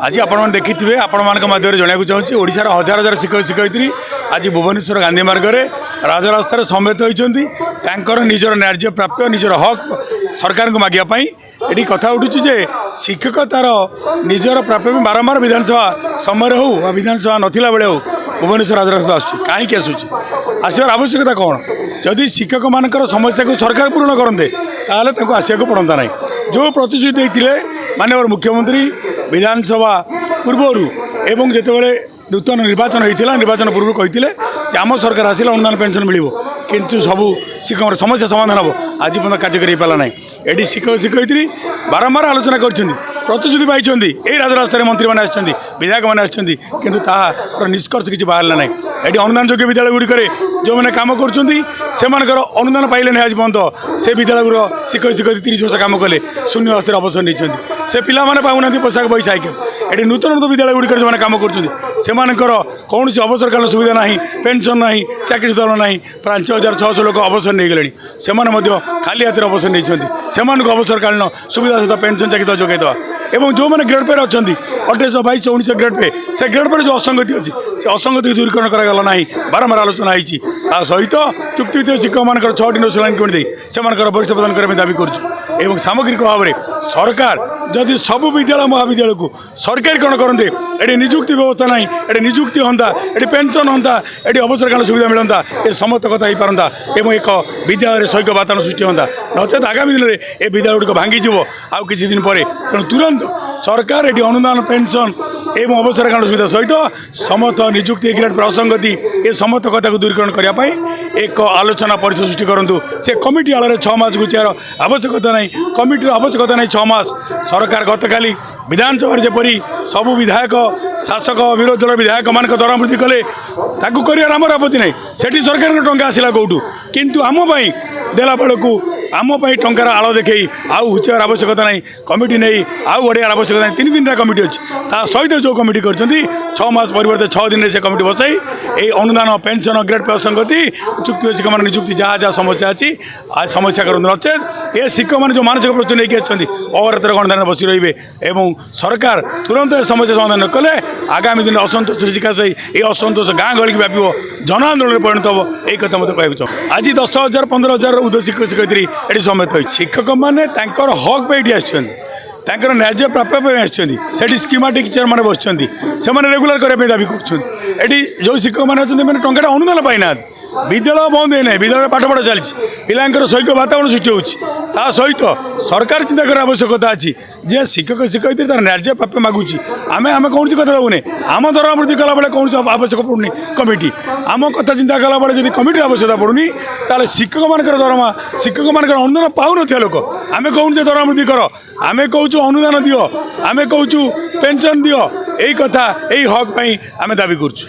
आज आपण देखिए आपण माध्यम जनाक चाहूँगी ओडार हजार हजार शिक्षक शिक्षयित्री आज भुवनेश्वर गांधी मार्ग में राजरास्तार समेत होती निजर न्याय प्राप्य निजर हक सरकार को मागियापाई ये कथा उठुची जे शिक्षक तार निजर प्राप्य बारंबार विधानसभा समय हो विधानसभा नथिला बेले हो भुवनेश्वर राजरास्ता आसूँ कहीं आसूँ आसबार आवश्यकता कौन जदि शिक्षक मानकर समस्या को सरकार पूर्ण करते ताल आसवाक पड़ता ना जो प्रतिश्रुति देते माननीय मुख्यमंत्री विधानसभा पूर्वर एवं जितेबाला नूतन निर्वाचन होता निर्वाचन पूर्व कहते आम सरकार आसिला अनुदान पेंशन मिल किंतु सबू शिक्षक समस्या समाधान हम आज पर्यटन कार्यकारी पाला ना ये शिक्षक शिक्षयित्री बारंबार आलोचना कर प्रतिश्रुति पाई यही राजरास्तार मंत्री मैंने आसछन्ति विधायक मैंने आसछन्ति किंतु तार निष्कर्ष किसी बाहर ना ये अनुदान योग्य विद्यालय गुड़िक जो मैंने कम कर अनुदान पाइले आज पर्यटन से विद्यालय शिक्षक शिक्षयित्री 30 वर्ष कम कले शून्य हस्ते अवसर नहीं से पिला पाऊना पोशाक बही साइकेल ये नूतन नूतन विद्यालय गुड़िक जो कम कर कौन अवसर कालीन सुविधा ना पेंशन ना चाकरी दल ना 5600 लोक अवसर नहीं गले से खाली हाथ अवसर नहीं अवसर कालीन सुविधा सहित पेंशन चाकरी जोगेदवा एवं जो मैंने ग्रेड पे अच्छा 28 22 19 ग्रेड पे से ग्रेड पे जो असंगति अच्छी से असंगति दूरीकरण करागला ना बारंबार आलोचना होती सहित चुक्तिभित्तिक शिक्षक मान 6टी नोशलाइन किणी से वरिष्ठ प्रदान करने दाबी कर सामग्रिक भाव में सरकार जदि सबू विद्यालय महाविद्यालय को सरकारीकरण करते ये निजुक्ति व्यवस्था ना ये निजुक्ति होता ये पेंशन होता ये अवसरकाल सुविधा मिलता ये समस्त कथा हो पारता एवं एक विद्यालय शैक वातावरण सृष्टि होता नचेत आगामी दिन में ये विद्यालय गुड़िक भांगी आउ किसी दिन पर तेणु तुरंत सरकार ये अनुदान पेंशन एवं अवसरकाल सुविधा सहित समस्त निजुक्ति ग्रेड पर असंगति ये समस्त कथा को दूरीकरण करने एक आलोचना परिषद सृष्टि करूँ से कमिटी आड़ 6 मास गुचार आवश्यकता नहीं कमिटर आवश्यकता नहीं 6 मास सरकार गतकाली विधानसभा जपरी सबू विधायक शासक विरोधी दल विधायक मान दरमा वृद्धि कले कर आमर आपत्ति नहीं से सरकार टंका आसला कौटू किंतु आमपाई देला बेलू आमपाई टंकार आड़ देखे आउ हुचार आवश्यकता नहीं कमिटी नहीं आउ बढ़िया आवश्यकता नहीं 3 दिन कमिटी अच्छी सहित जो कमिटी कर 6 मास परिवर्ते 6 दिन से कमिटी बसाई ये अनुदान पेंशन ग्रेड पे असंगति चुक्ति शिक्षक मान निजुक्ति जहाँ जहाँ समस्या अच्छी आज समस्या करूँ नचेत ये शिक्षक मैंने जो मानसिक प्रस्तुति नहीं आसछन्ति अवरतर गणदान बसी रे एवं सरकार तुरंत समस्या समाधान न कले आगामी दिन असंतोष सृष्टि ये असंतोष गाँ गली की व्यापी जन परिणत हम यही कथा मत कहूँ आज 10,000 15,000 उद्योग शिक्षक शिक्षयित्री ये समेत हो शिक्षक मैंने हक पे ये आसर न्याय प्राप्य आसछन्ति स्कीमाटिक टीचर मैंने बस रेगुलर करने दाबी कर जो शिक्षक मैंने अच्छा टंका अनुदान पाई ना विद्यालय बंद है ना विद्यालय पाठपढ़ा चलती पिलांकर शैक वातावरण सृष्टि होता सहित सरकार चिंता कर आवश्यकता अच्छी जे शिक्षक शिक्षयित्री तार न्याय प्राप्य मागुच आम आम कौन कथा देवने आम दरमा वृद्धि कला बेले कौन आवश्यक पड़ूनी कमिटी आम कथा चिंता कला बेले जब कमिटी आवश्यकता पड़ूनी ताले शिक्षक मान दरमा शिक्षक मान अनुदान पाऊन लोक आम कौन दरमा वृद्धि कर आम कहूँ अनुदान दियो आम कहूँ पेंशन दियो यही कथा यही हक पाई आम दाबी करुँ।